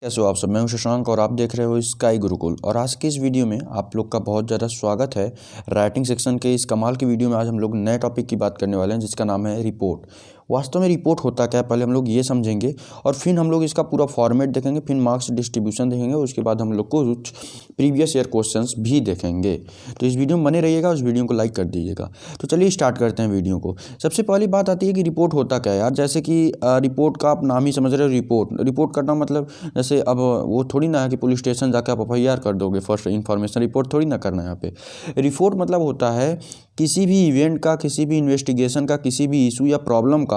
कैसे हो आप सब। मैं हूं शशांक और आप देख रहे हो स्काई गुरुकुल। और आज के इस वीडियो में आप लोग का बहुत ज़्यादा स्वागत है। राइटिंग सेक्शन के इस कमाल की वीडियो में आज हम लोग नए टॉपिक की बात करने वाले हैं जिसका नाम है रिपोर्ट। वास्तव में रिपोर्ट होता क्या है पहले हम लोग ये समझेंगे और फिर हम लोग इसका पूरा फॉर्मेट देखेंगे, फिर मार्क्स डिस्ट्रीब्यूशन देखेंगे, उसके बाद हम लोग को कुछ प्रीवियस ईयर क्वेश्चंस भी देखेंगे। तो इस वीडियो में बने रहिएगा, उस वीडियो को लाइक कर दीजिएगा। तो चलिए स्टार्ट करते हैं वीडियो को। सबसे पहली बात आती है कि रिपोर्ट होता क्या है यार। जैसे कि रिपोर्ट का आप नाम ही समझ रहे हो, रिपोर्ट करना मतलब जैसे अब वो थोड़ी ना है कि पुलिस स्टेशन जाकर आप एफआईआर कर दोगे, फर्स्ट इन्फॉर्मेशन रिपोर्ट थोड़ी ना करना है यहाँ पे। रिपोर्ट मतलब होता है किसी भी इवेंट का, किसी भी इन्वेस्टिगेशन का, किसी भी इशू या प्रॉब्लम का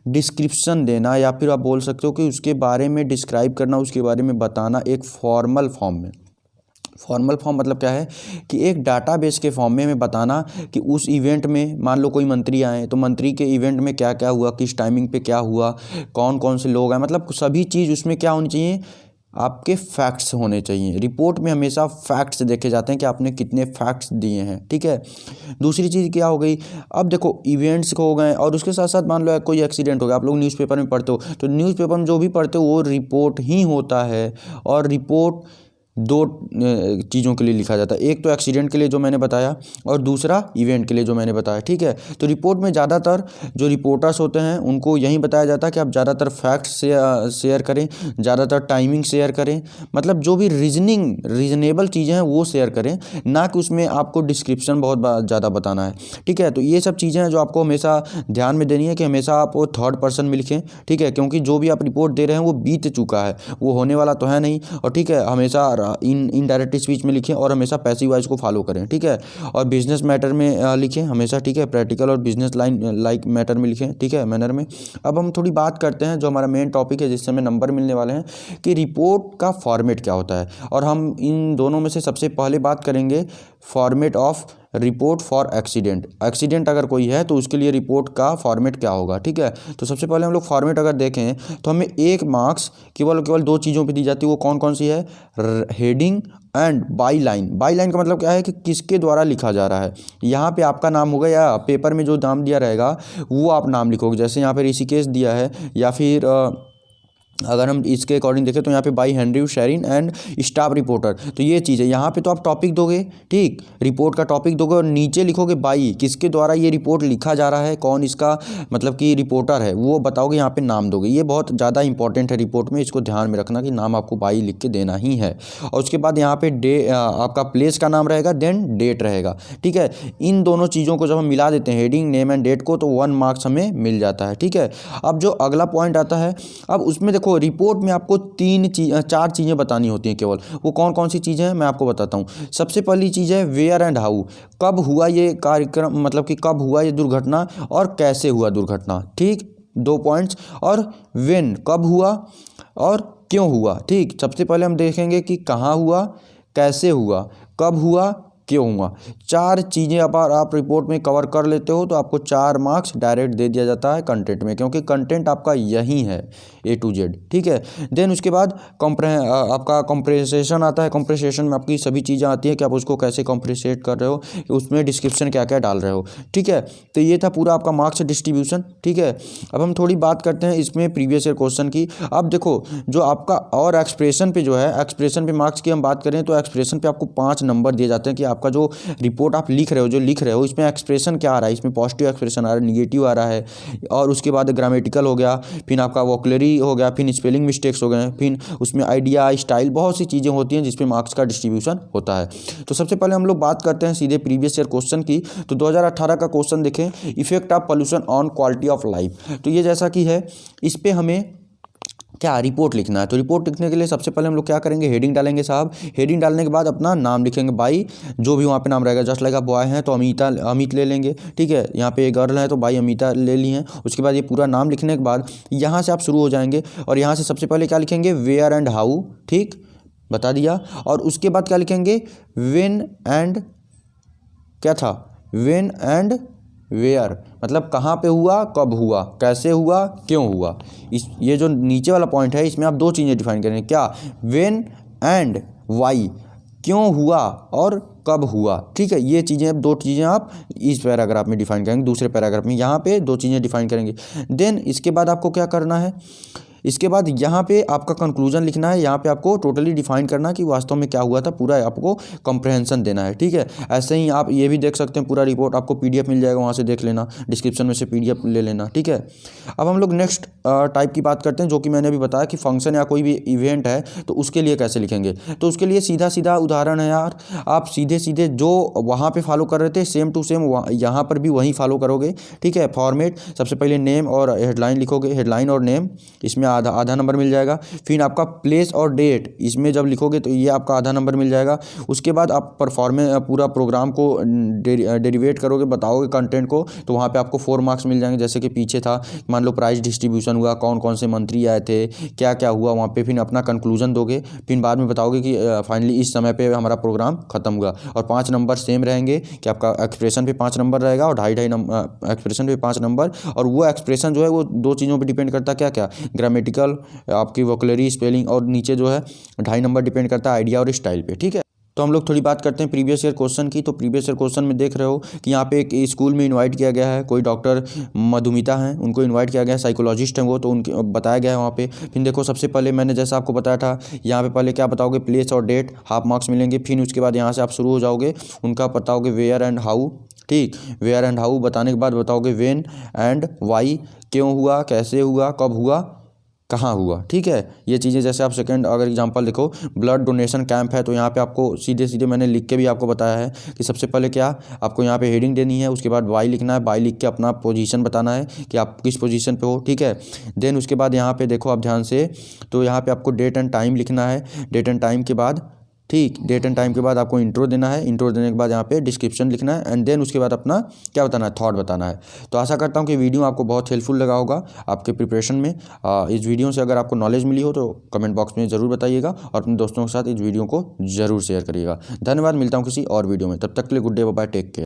डिस्क्रिप्शन देना, या फिर आप बोल सकते हो कि उसके बारे में डिस्क्राइब करना, उसके बारे में बताना एक फॉर्मल फॉर्म में। फॉर्मल फॉर्म मतलब क्या है कि एक डाटाबेस के फॉर्म में बताना कि उस इवेंट में मान लो कोई मंत्री आए तो मंत्री के इवेंट में क्या क्या हुआ, किस टाइमिंग पे क्या हुआ, कौन कौन से लोग आए, मतलब सभी चीज़ उसमें क्या होनी चाहिए, आपके फैक्ट्स होने चाहिए। रिपोर्ट में हमेशा फैक्ट्स देखे जाते हैं कि आपने कितने फैक्ट्स दिए हैं, ठीक है। दूसरी चीज़ क्या हो गई, अब देखो इवेंट्स हो गए और उसके साथ साथ मान लो कोई एक्सीडेंट हो गया, आप लोग न्यूज़पेपर में पढ़ते हो तो न्यूज़पेपर में जो भी पढ़ते हो वो रिपोर्ट ही होता है। और रिपोर्ट दो चीज़ों के लिए लिखा जाता है, एक तो एक्सीडेंट के लिए जो मैंने बताया और दूसरा इवेंट के लिए जो मैंने बताया, ठीक है। तो रिपोर्ट में ज़्यादातर जो रिपोर्टर्स होते हैं उनको यही बताया जाता है कि आप ज़्यादातर फैक्ट्स शेयर करें, ज़्यादातर टाइमिंग शेयर करें, मतलब जो भी रीजनेबल चीज़ें हैं वो शेयर करें, ना कि उसमें आपको डिस्क्रिप्शन बहुत ज़्यादा बताना है, ठीक है। तो ये सब चीज़ें हैं जो आपको हमेशा ध्यान में देनी है कि हमेशा आप वो थर्ड पर्सन में लिखें, ठीक है, क्योंकि जो भी आप रिपोर्ट दे रहे हैं वो बीत चुका है, वो होने वाला तो है नहीं। और ठीक है, हमेशा इनडायरेक्ट स्पीच में लिखें और हमेशा पैसिव वॉइस को फॉलो करें, ठीक है। और बिजनेस मैटर में लिखें हमेशा, ठीक है, प्रैक्टिकल और बिजनेस लाइन लाइक मैटर में लिखें, ठीक है, मैनर में। अब हम थोड़ी बात करते हैं जो हमारा मेन टॉपिक है जिससे हमें नंबर मिलने वाले हैं कि रिपोर्ट का फॉर्मेट क्या होता है। और हम इन दोनों में से सबसे पहले बात करेंगे format of report for accident अगर कोई है तो उसके लिए रिपोर्ट का फॉर्मेट क्या होगा, ठीक है। तो सबसे पहले हम लोग फॉर्मेट अगर देखें तो हमें एक मार्क्स केवल दो चीज़ों पे दी जाती है। वो कौन कौन सी है, हेडिंग एंड बाई लाइन का मतलब क्या है कि किसके द्वारा लिखा जा रहा है। यहाँ पे आपका नाम होगा या पेपर में जो नाम दिया रहेगा वो आप नाम लिखोगे। जैसे यहाँ पे ऋषिकेश दिया है, या फिर अगर हम इसके अकॉर्डिंग देखें तो यहाँ पे by Henry Sherin and staff reporter, तो ये चीज़ है। यहाँ पे तो आप टॉपिक दोगे, ठीक, रिपोर्ट का टॉपिक दोगे और नीचे लिखोगे बाई, किसके द्वारा ये रिपोर्ट लिखा जा रहा है, कौन इसका मतलब कि रिपोर्टर है वो बताओगे, यहाँ पे नाम दोगे। ये बहुत ज़्यादा इंपॉर्टेंट है रिपोर्ट में, इसको ध्यान में रखना कि नाम आपको बाई लिख के देना ही है। और उसके बाद यहाँ पे आपका प्लेस का नाम रहेगा, देन डेट रहेगा, ठीक है। इन दोनों चीज़ों को जब हम मिला देते हैं, हेडिंग, नेम एंड डेट को, तो 1 मार्क्स हमें मिल जाता है, ठीक है। अब जो अगला पॉइंट आता है, अब उसमें देखो रिपोर्ट में आपको 4 चीज़ें बतानी होती हैं केवल। वो कौन कौन सी चीज़ें हैं मैं आपको बताता हूँ। सबसे पहली चीज़ है वेयर एंड हाउ, कब हुआ ये कार्यक्रम, मतलब कि कब हुआ ये दुर्घटना और कैसे हुआ दुर्घटना, ठीक, 2 पॉइंट्स। और व्हेन, कब हुआ और क्यों हुआ, ठीक। सबसे पहले हम देखेंगे कि कहाँ हुआ, कैसे हुआ, कब हुआ, क्यों हुआ। 4 चीज़ें अगर आप रिपोर्ट में कवर कर लेते हो तो आपको 4 मार्क्स डायरेक्ट दे दिया जाता है कंटेंट में, क्योंकि कंटेंट आपका यही है A to Z, ठीक है। देन उसके बाद आपका कंप्रेसेशन आता है। कंप्रेसेशन में आपकी सभी चीज़ें आती हैं कि आप उसको कैसे कंप्रेसेट कर रहे हो, उसमें डिस्क्रिप्शन क्या क्या डाल रहे हो, ठीक है। तो ये था पूरा आपका मार्क्स डिस्ट्रीब्यूशन, ठीक है। अब हम थोड़ी बात करते हैं इसमें प्रीवियस ईयर क्वेश्चन की। अब देखो जो आपका और एक्सप्रेशन पे जो है, एक्सप्रेशन पे मार्क्स की हम बात करें तो एक्सप्रेशन पे आपको 5 नंबर दिए जाते हैं कि आपका जो रिपोर्ट आप लिख रहे हो इसमें एक्सप्रेशन क्या आ रहा है, इसमें पॉजिटिव एक्सप्रेशन आ रहा है, निगेटिव आ रहा है, और उसके बाद ग्रामेटिकल हो गया, फिर आपका वोकलरी हो गया, फिर स्पेलिंग मिस्टेक्स हो गए, फिर उसमें आइडिया, स्टाइल, बहुत सी चीज़ें होती हैं जिसपे मार्क्स का डिस्ट्रीब्यूशन होता है। तो सबसे पहले हम लोग बात करते हैं सीधे प्रीवियस ईयर क्वेश्चन की। तो 2018 का क्वेश्चन देखें, effect of pollution on quality of life. तो ये जैसा कि है, इस पर हमें क्या रिपोर्ट लिखना है। तो रिपोर्ट लिखने के लिए सबसे पहले हम लोग क्या करेंगे, हेडिंग डालेंगे साहब। हेडिंग डालने के बाद अपना नाम लिखेंगे बाई, जो भी वहाँ पे नाम रहेगा। जस्ट लाइक आप बॉय हैं तो अमित ले लेंगे, ठीक है। यहाँ पे गर्ल है तो बाई अमिता ले ली हैं। उसके बाद ये पूरा नाम लिखने के बाद यहाँ से आप शुरू हो जाएंगे और यहाँ से सबसे पहले क्या लिखेंगे, वेयर एंड हाउ, ठीक, बता दिया। और उसके बाद क्या लिखेंगे, व्हेन एंड क्या था, व्हेन एंड वेयर, मतलब कहाँ पे हुआ, कब हुआ, कैसे हुआ, क्यों हुआ। ये जो नीचे वाला पॉइंट है इसमें आप 2 चीज़ें डिफाइन करेंगे, क्या, व्हेन एंड वाई, क्यों हुआ और कब हुआ, ठीक है। ये चीज़ें, 2 चीज़ें आप इस पैराग्राफ में डिफाइन करेंगे, दूसरे पैराग्राफ में यहाँ पे 2 चीज़ें डिफाइन करेंगे। देन इसके बाद आपको क्या करना है, इसके बाद यहाँ पे आपका कंक्लूजन लिखना है, यहाँ पे आपको टोटली डिफाइन करना है कि वास्तव में क्या हुआ था, पूरा आपको कंप्रहेंशन देना है। ठीक है, ऐसे ही आप ये भी देख सकते हैं, पूरा रिपोर्ट आपको PDF मिल जाएगा, वहाँ से देख लेना, डिस्क्रिप्शन में से PDF ले लेना। ठीक है, अब हम लोग नेक्स्ट टाइप की बात करते हैं, जो कि मैंने अभी बताया कि फंक्शन या कोई भी इवेंट है तो उसके लिए कैसे लिखेंगे। तो उसके लिए सीधा सीधा उदाहरण है यार, आप सीधे सीधे जो वहाँ पे फॉलो कर रहे थे सेम टू सेम यहाँ पर भी वही फॉलो करोगे। ठीक है, फॉर्मेट सबसे पहले नेम और हेडलाइन लिखोगे, हेडलाइन और नेम, इसमें आधा नंबर मिल जाएगा। फिर आपका प्लेस और डेट, इसमें जब लिखोगे तो ये आपका आधा नंबर मिल जाएगा। उसके बाद आप पूरा प्रोग्राम को डेरिवेट करोगे, बताओगे कंटेंट को, तो वहाँ पे आपको 4 मार्क्स मिल जाएंगे। जैसे कि पीछे था, मान लो प्राइस डिस्ट्रीब्यूशन हुआ, कौन कौन से मंत्री आए थे, क्या क्या हुआ वहाँ पे, फिर अपना कंक्लूजन दोगे, फिर बाद में बताओगे कि फाइनली इस समय पे हमारा प्रोग्राम खत्म हुआ। और 5 नंबर सेम रहेंगे कि आपका एक्सप्रेशन पे 5 नंबर रहेगा और ढाई नंबर एक्सप्रेशन पे 5 नंबर। और वो एक्सप्रेशन जो है वो 2 चीज़ों पे डिपेंड करता है, क्या क्या, ग्रामेटिकल, आपकी वोकैबुलरी, स्पेलिंग, और नीचे जो है 2.5 नंबर डिपेंड करता है आइडिया और स्टाइल पे। ठीक है, तो हम लोग थोड़ी बात करते हैं प्रीवियस ईयर क्वेश्चन की। तो प्रीवियस ईयर क्वेश्चन में देख रहे हो कि यहाँ पे एक स्कूल में इनवाइट किया गया है, कोई डॉक्टर मधुमिता हैं, उनको इनवाइट किया गया है, साइकोलॉजिस्ट हैं वो, तो उनके बताया गया है वहाँ पे। फिर देखो सबसे पहले मैंने जैसा आपको बताया था, यहाँ पे पहले क्या बताओगे, प्लेस और डेट, हाफ मार्क्स मिलेंगे। फिर उसके बाद यहाँ से आप शुरू हो जाओगे, उनका बताओगे वेयर एंड हाउ। ठीक, वेयर एंड हाउ बताने के बाद बताओगे व्हेन एंड वाई, क्यों हुआ, कैसे हुआ, कब हुआ, कहाँ हुआ। ठीक है, ये चीज़ें जैसे आप सेकंड अगर एग्जांपल देखो, ब्लड डोनेशन कैंप है, तो यहाँ पे आपको सीधे सीधे मैंने लिख के भी आपको बताया है कि सबसे पहले क्या आपको यहाँ पे हेडिंग देनी है, उसके बाद वाई लिखना है, वाई लिख के अपना पोजीशन बताना है कि आप किस पोजीशन पे हो। ठीक है, देन उसके बाद यहाँ पे देखो आप ध्यान से, तो यहाँ पे आपको डेट एंड टाइम लिखना है, डेट एंड टाइम के बाद, ठीक, डेट एंड टाइम के बाद आपको इंट्रो देना है, इंट्रो देने के बाद यहाँ पे डिस्क्रिप्शन लिखना है, एंड देन उसके बाद अपना क्या बताना है, थॉट बताना है। तो आशा करता हूँ कि वीडियो आपको बहुत हेल्पफुल लगा होगा आपके प्रिपरेशन में। इस वीडियो से अगर आपको नॉलेज मिली हो तो कमेंट बॉक्स में ज़रूर बताइएगा, और अपने दोस्तों के साथ इस वीडियो को ज़रूर शेयर करिएगा। धन्यवाद, मिलता हूँ किसी और वीडियो में, तब तक के लिए good day, bye, take care.